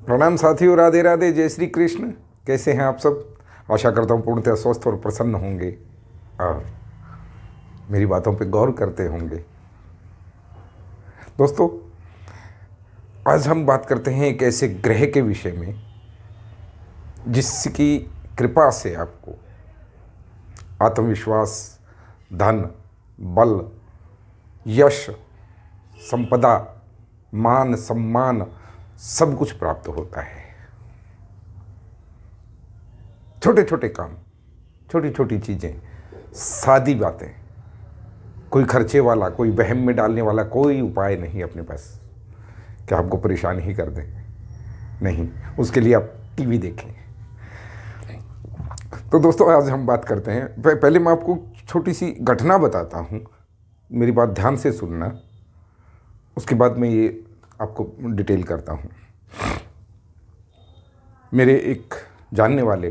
प्रणाम साथियों, राधे राधे, जय श्री कृष्ण। कैसे हैं आप सब? आशा करता हूँ पूर्णतः स्वस्थ और प्रसन्न होंगे और मेरी बातों पे गौर करते होंगे। दोस्तों, आज हम बात करते हैं एक ऐसे ग्रह के विषय में जिसकी कृपा से आपको आत्मविश्वास, धन, बल, यश, संपदा, मान सम्मान सब कुछ प्राप्त होता है। छोटे छोटे काम, छोटी छोटी चीज़ें, सादी बातें, कोई खर्चे वाला, कोई वहम में डालने वाला कोई उपाय नहीं अपने पास कि आपको परेशान ही कर दें। नहीं, उसके लिए आप टीवी देखें। तो दोस्तों, आज हम बात करते हैं, पहले मैं आपको छोटी सी घटना बताता हूँ, मेरी बात ध्यान से सुनना, उसके बाद मैं ये आपको डिटेल करता हूँ। मेरे एक जानने वाले,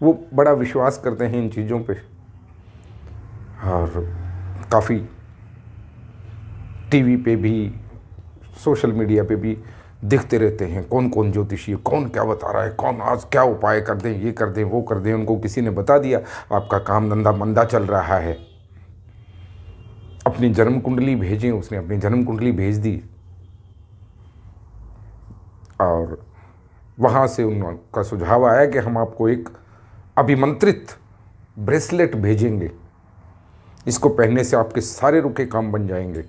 वो बड़ा विश्वास करते हैं इन चीज़ों पे और काफ़ी टीवी पे भी, सोशल मीडिया पे भी दिखते रहते हैं कौन कौन ज्योतिषी, कौन क्या बता रहा है, कौन आज क्या उपाय कर दें, ये कर दें, वो कर दें। उनको किसी ने बता दिया आपका काम धंधा मंदा चल रहा है, अपनी जन्म कुंडली भेजें। उसने अपनी जन्म कुंडली भेज दी और वहाँ से उनका सुझाव आया कि हम आपको एक अभिमंत्रित ब्रेसलेट भेजेंगे, इसको पहनने से आपके सारे रुके काम बन जाएंगे,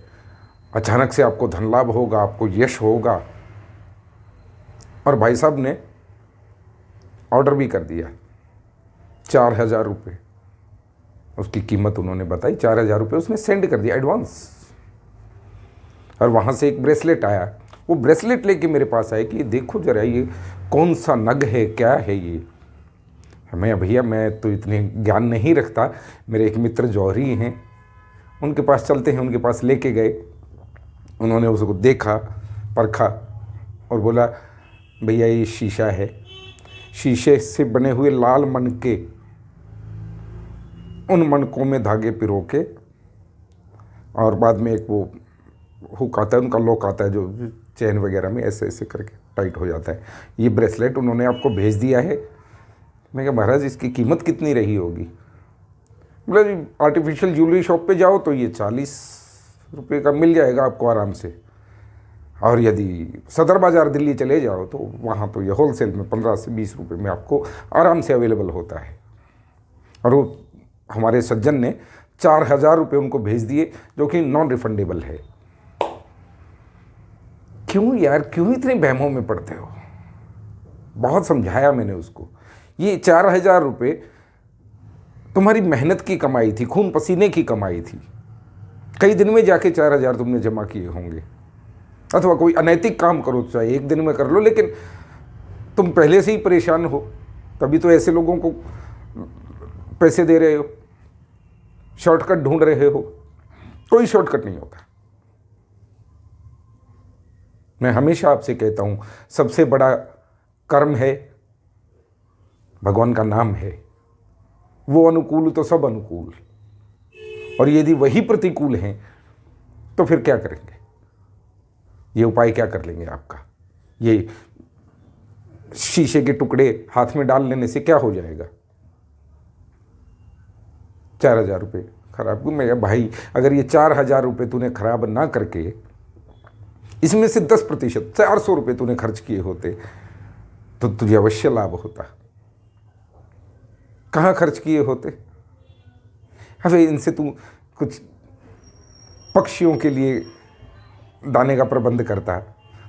अचानक से आपको धन लाभ होगा, आपको यश होगा। और भाई साहब ने ऑर्डर भी कर दिया। 4,000 रुपये उसकी कीमत उन्होंने बताई। 4,000 रुपये उसने सेंड कर दिया एडवांस। और वहाँ से एक ब्रेसलेट आया। वो ब्रेसलेट लेके मेरे पास आया कि देखो जरा, ये कौन सा नग है, क्या है ये। भैया मैं तो इतने ज्ञान नहीं रखता। मेरे एक मित्र जौहरी हैं, उनके पास चलते हैं। उनके पास लेके गए, उन्होंने उसको देखा, परखा और बोला भैया ये शीशा है, शीशे से बने हुए लाल मनके, उन मनकों में धागे पिरो के और बाद में एक वो हुक आता है, उनका लॉक आता है जो चैन वगैरह में ऐसे ऐसे करके टाइट हो जाता है। ये ब्रेसलेट उन्होंने आपको भेज दिया है। मैं कहा महाराज इसकी कीमत कितनी रही होगी? बोला जी आर्टिफिशियल ज्वेलरी शॉप पे जाओ तो ये 40 रुपये का मिल जाएगा आपको आराम से, और यदि सदर बाज़ार दिल्ली चले जाओ तो वहाँ तो ये होलसेल में 15 से 20 रुपये में आपको आराम से अवेलेबल होता है। और वो हमारे सज्जन ने 4,000 रुपये उनको भेज दिए, जो कि नॉन रिफंडेबल है। क्यों यार, क्यों इतने बहमों में पड़ते हो? बहुत समझाया मैंने उसको। ये 4,000 रुपये तुम्हारी मेहनत की कमाई थी, खून पसीने की कमाई थी। कई दिन में जाके 4,000 तुमने जमा किए होंगे। अथवा कोई अनैतिक काम करो, चाहे एक दिन में कर लो, लेकिन तुम पहले से ही परेशान हो, तभी तो ऐसे लोगों को पैसे दे रहे हो, शॉर्टकट ढूंढ रहे हो। कोई शॉर्टकट नहीं होता। मैं हमेशा आपसे कहता हूं, सबसे बड़ा कर्म है भगवान का नाम है। वो अनुकूल तो सब अनुकूल, और यदि वही प्रतिकूल हैं तो फिर क्या करेंगे? ये उपाय क्या कर लेंगे आपका? ये शीशे के टुकड़े हाथ में डाल लेने से क्या हो जाएगा? 4,000 रुपये खराब। मैं भाई, अगर ये 4,000 रुपये तूने खराब ना करके इसमें से 10%, 400 रुपये तूने खर्च किए होते तो तुझे अवश्य लाभ होता। कहाँ खर्च किए होते? अबे इनसे तू कुछ पक्षियों के लिए दाने का प्रबंध करता,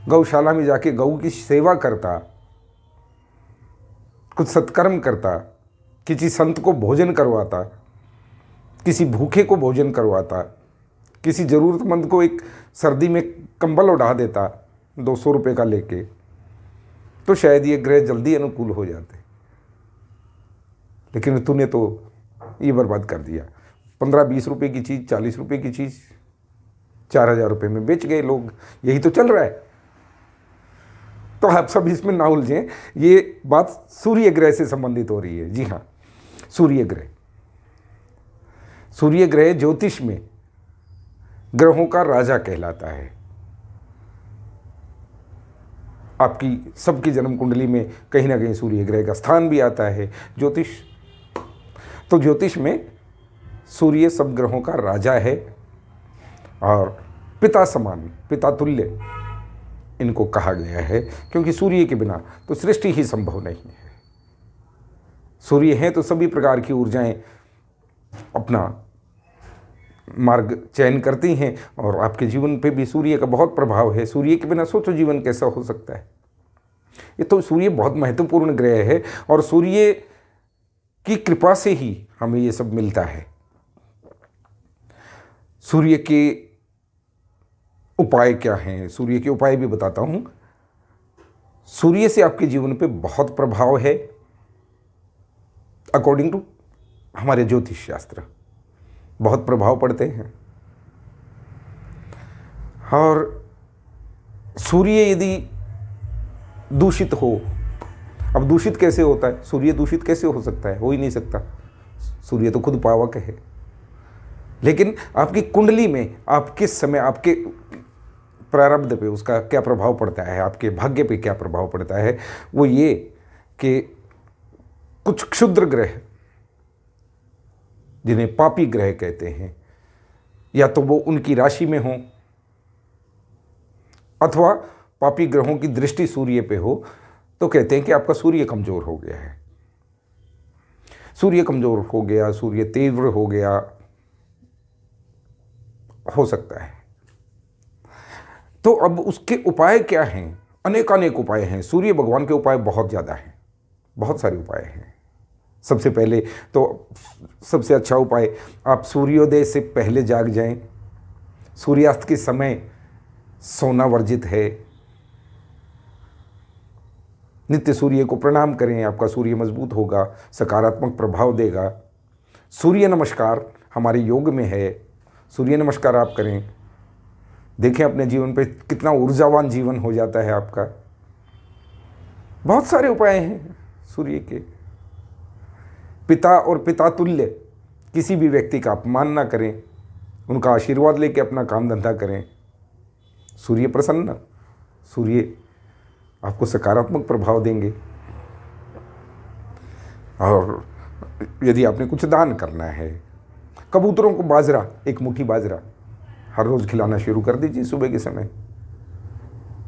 गौशाला में जाके गऊ की सेवा करता, कुछ सत्कर्म करता, किसी संत को भोजन करवाता, किसी भूखे को भोजन करवाता, किसी ज़रूरतमंद को एक सर्दी में कंबल उड़ा देता 200 रुपये का लेके, तो शायद ये ग्रह जल्दी अनुकूल हो जाते। लेकिन तूने तो ये बर्बाद कर दिया। 15-20 रुपये की चीज़, 40 रुपये की चीज़ 4,000 रुपये में बेच गए लोग। यही तो चल रहा है। तो आप सब इसमें ना उलझें। ये बात सूर्य ग्रह से संबंधित हो रही है। जी हाँ, सूर्य ग्रह। सूर्य ग्रह ज्योतिष में ग्रहों का राजा कहलाता है। आपकी सबकी जन्म कुंडली में कहीं ना कहीं सूर्य ग्रह का स्थान भी आता है। ज्योतिष, तो ज्योतिष में सूर्य सब ग्रहों का राजा है और पिता समान, पिता तुल्य इनको कहा गया है, क्योंकि सूर्य के बिना तो सृष्टि ही संभव नहीं है। सूर्य है तो सभी प्रकार की ऊर्जाएं अपना मार्ग चयन करती हैं और आपके जीवन पे भी सूर्य का बहुत प्रभाव है। सूर्य के बिना सोचो जीवन कैसा हो सकता है। ये तो सूर्य बहुत महत्वपूर्ण ग्रह है और सूर्य की कृपा से ही हमें ये सब मिलता है। सूर्य के उपाय क्या हैं? सूर्य के उपाय भी बताता हूं। सूर्य से आपके जीवन पे बहुत प्रभाव है अकॉर्डिंग टू हमारे ज्योतिष शास्त्र, बहुत प्रभाव पड़ते हैं। और सूर्य यदि दूषित हो, अब दूषित कैसे होता है? सूर्य दूषित कैसे हो सकता है? हो ही नहीं सकता। सूर्य तो खुद पावक है। लेकिन आपकी कुंडली में आप किस समय, आपके प्रारब्ध पे उसका क्या प्रभाव पड़ता है, आपके भाग्य पे क्या प्रभाव पड़ता है, वो ये कि कुछ क्षुद्र ग्रह जिन्हें पापी ग्रह कहते हैं, या तो वो उनकी राशि में हो अथवा पापी ग्रहों की दृष्टि सूर्य पे हो, तो कहते हैं कि आपका सूर्य कमजोर हो गया है। सूर्य कमजोर हो गया, सूर्य तीव्र हो गया, हो सकता है। तो अब उसके उपाय क्या हैं? अनेकानेक उपाय हैं। सूर्य भगवान के उपाय बहुत ज़्यादा हैं, बहुत सारे उपाय हैं। सबसे पहले तो सबसे अच्छा उपाय, आप सूर्योदय से पहले जाग जाएं। सूर्यास्त के समय सोना वर्जित है। नित्य सूर्य को प्रणाम करें, आपका सूर्य मजबूत होगा, सकारात्मक प्रभाव देगा। सूर्य नमस्कार हमारे योग में है, सूर्य नमस्कार आप करें, देखें अपने जीवन पे कितना ऊर्जावान जीवन हो जाता है आपका। बहुत सारे उपाय हैं सूर्य के। पिता और पिता तुल्य किसी भी व्यक्ति का अपमान ना करें, उनका आशीर्वाद लेके अपना काम धंधा करें। सूर्य प्रसन्न, सूर्य आपको सकारात्मक प्रभाव देंगे। और यदि आपने कुछ दान करना है, कबूतरों को बाजरा, एक मुट्ठी बाजरा हर रोज खिलाना शुरू कर दीजिए सुबह के समय।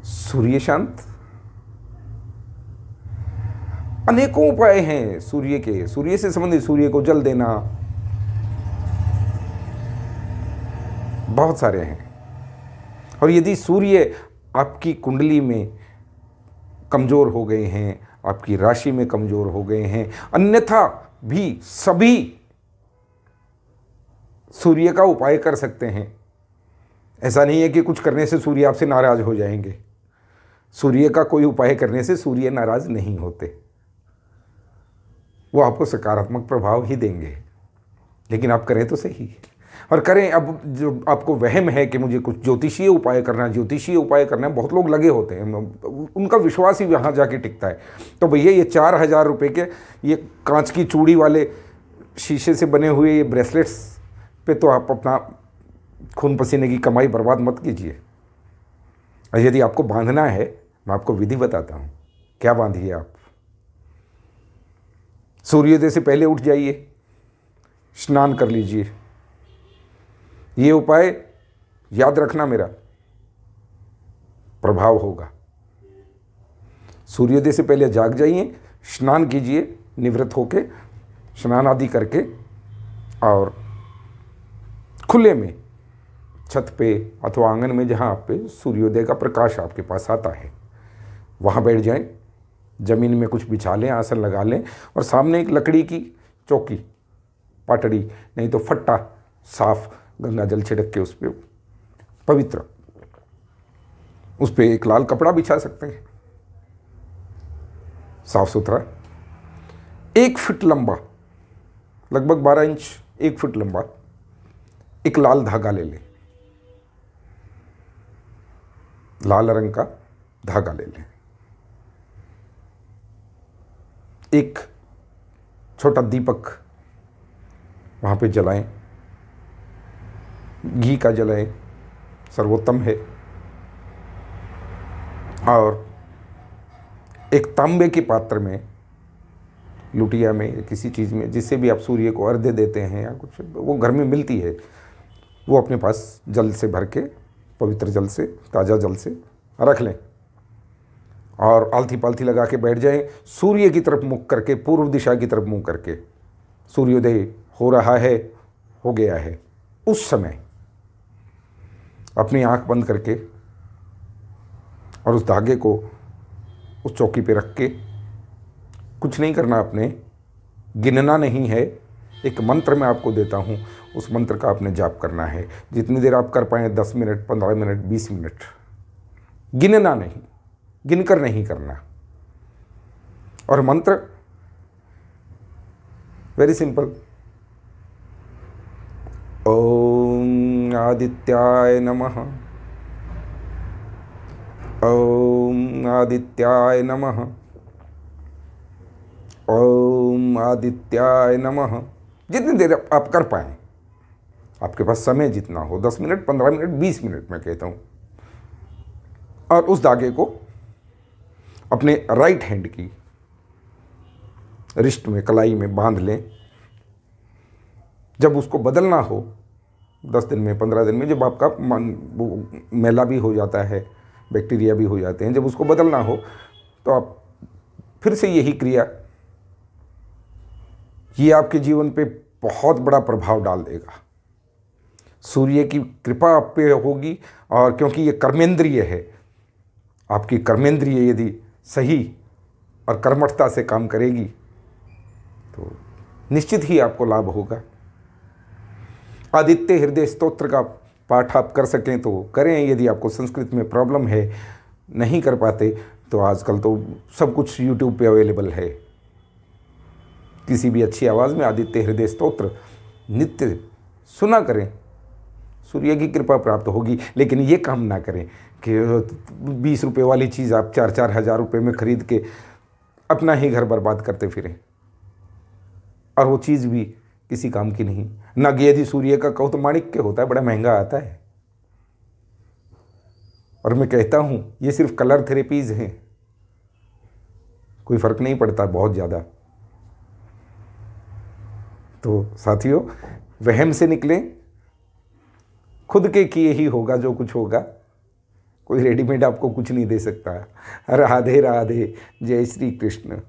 सूर्य शांत। अनेकों उपाय हैं सूर्य के। सूर्य से संबंधित, सूर्य को जल देना, बहुत सारे हैं। और यदि सूर्य आपकी कुंडली में कमजोर हो गए हैं, आपकी राशि में कमजोर हो गए हैं, अन्यथा भी सभी सूर्य का उपाय कर सकते हैं। ऐसा नहीं है कि कुछ करने से सूर्य आपसे नाराज हो जाएंगे। सूर्य का कोई उपाय करने से सूर्य नाराज नहीं होते, वो आपको सकारात्मक प्रभाव ही देंगे। लेकिन आप करें तो सही, और करें। अब जो आपको वहम है कि मुझे कुछ ज्योतिषीय उपाय करना है, ज्योतिषीय उपाय करना है, बहुत लोग लगे होते हैं, उनका विश्वास ही वहाँ जाके टिकता है। तो भैया ये 4000 रुपये के ये कांच की चूड़ी वाले शीशे से बने हुए ये ब्रेसलेट्स पे तो आप अपना खून पसीने की कमाई बर्बाद मत कीजिए। और यदि आपको बांधना है, मैं आपको विधि बताता हूँ क्या बांधिए आप। सूर्योदय से पहले उठ जाइए, स्नान कर लीजिए। ये उपाय याद रखना, मेरा प्रभाव होगा। सूर्योदय से पहले जाग जाइए, स्नान कीजिए, निवृत्त होके स्नान आदि करके, और खुले में छत पे अथवा आंगन में जहाँ पे सूर्योदय का प्रकाश आपके पास आता है वहाँ बैठ जाएं। ज़मीन में कुछ बिछा लें, आसन लगा लें, और सामने एक लकड़ी की चौकी, पाटड़ी नहीं तो फट्टा साफ गंगा जल छिड़क के उस पर पवित्र, उस पर एक लाल कपड़ा बिछा सकते हैं, साफ सुथरा, 1 फीट लंबा, लगभग 12 इंच, 1 फीट लंबा एक लाल धागा ले लें, लाल रंग का धागा ले लें। एक छोटा दीपक वहाँ पे जलाएं, घी का जलाएं, सर्वोत्तम है। और एक तांबे के पात्र में, लुटिया में या किसी चीज़ में, जिससे भी आप सूर्य को अर्घ्य देते हैं या कुछ, वो घर में मिलती है, वो अपने पास जल से भर के, पवित्र जल से, ताज़ा जल से रख लें और आलथी पालथी लगा के बैठ जाएं, सूर्य की तरफ मुख करके, पूर्व दिशा की तरफ मुँह करके। सूर्योदय हो रहा है, हो गया है, उस समय अपनी आँख बंद करके और उस धागे को उस चौकी पे रख के, कुछ नहीं करना, आपने गिनना नहीं है। एक मंत्र मैं आपको देता हूँ, उस मंत्र का आपने जाप करना है, जितनी देर आप कर पाएँ, 10 मिनट, 15 मिनट, 20 मिनट। गिनना नहीं, गिनकर नहीं करना। और मंत्र वेरी सिंपल, ओम आदित्याय नमः, ओम आदित्याय नमः, ओम आदित्याय नमः। जितनी देर आप कर पाएँ, आपके पास समय जितना हो, 10 मिनट, 15 मिनट, 20 मिनट मैं कहता हूँ। और उस धागे को अपने राइट हैंड की रिस्ट में, कलाई में बांध लें। जब उसको बदलना हो, 10 दिन में, 15 दिन में, जब आपका मन मैला भी हो जाता है, बैक्टीरिया भी हो जाते हैं, जब उसको बदलना हो तो आप फिर से यही क्रिया, ये आपके जीवन पे बहुत बड़ा प्रभाव डाल देगा। सूर्य की कृपा आप पे होगी, और क्योंकि ये कर्मेंद्रिय है, आपकी कर्मेंद्रिय यदि सही और कर्मठता से काम करेगी तो निश्चित ही आपको लाभ होगा। आदित्य हृदय स्तोत्र का पाठ आप कर सकें तो करें। यदि आपको संस्कृत में प्रॉब्लम है, नहीं कर पाते, तो आजकल तो सब कुछ यूट्यूब पे अवेलेबल है। किसी भी अच्छी आवाज़ में आदित्य हृदय स्तोत्र नित्य सुना करें, सूर्य की कृपा प्राप्त होगी। लेकिन ये काम ना करें कि 20 रुपये वाली चीज़ आप 4-4 हज़ार रुपये में ख़रीद के अपना ही घर बर्बाद करते फिरें, और वो चीज़ भी किसी काम की नहीं। नग यदि सूर्य का कहो तो माणिक्य होता है, बड़ा महंगा आता है। और मैं कहता हूँ ये सिर्फ कलर थेरेपीज़ हैं, कोई फ़र्क नहीं पड़ता बहुत ज़्यादा। तो साथियों, वहम से निकलें, खुद के किए ही होगा जो कुछ होगा, कोई रेडीमेड आपको कुछ नहीं दे सकता। राधे राधे, जय श्री कृष्ण।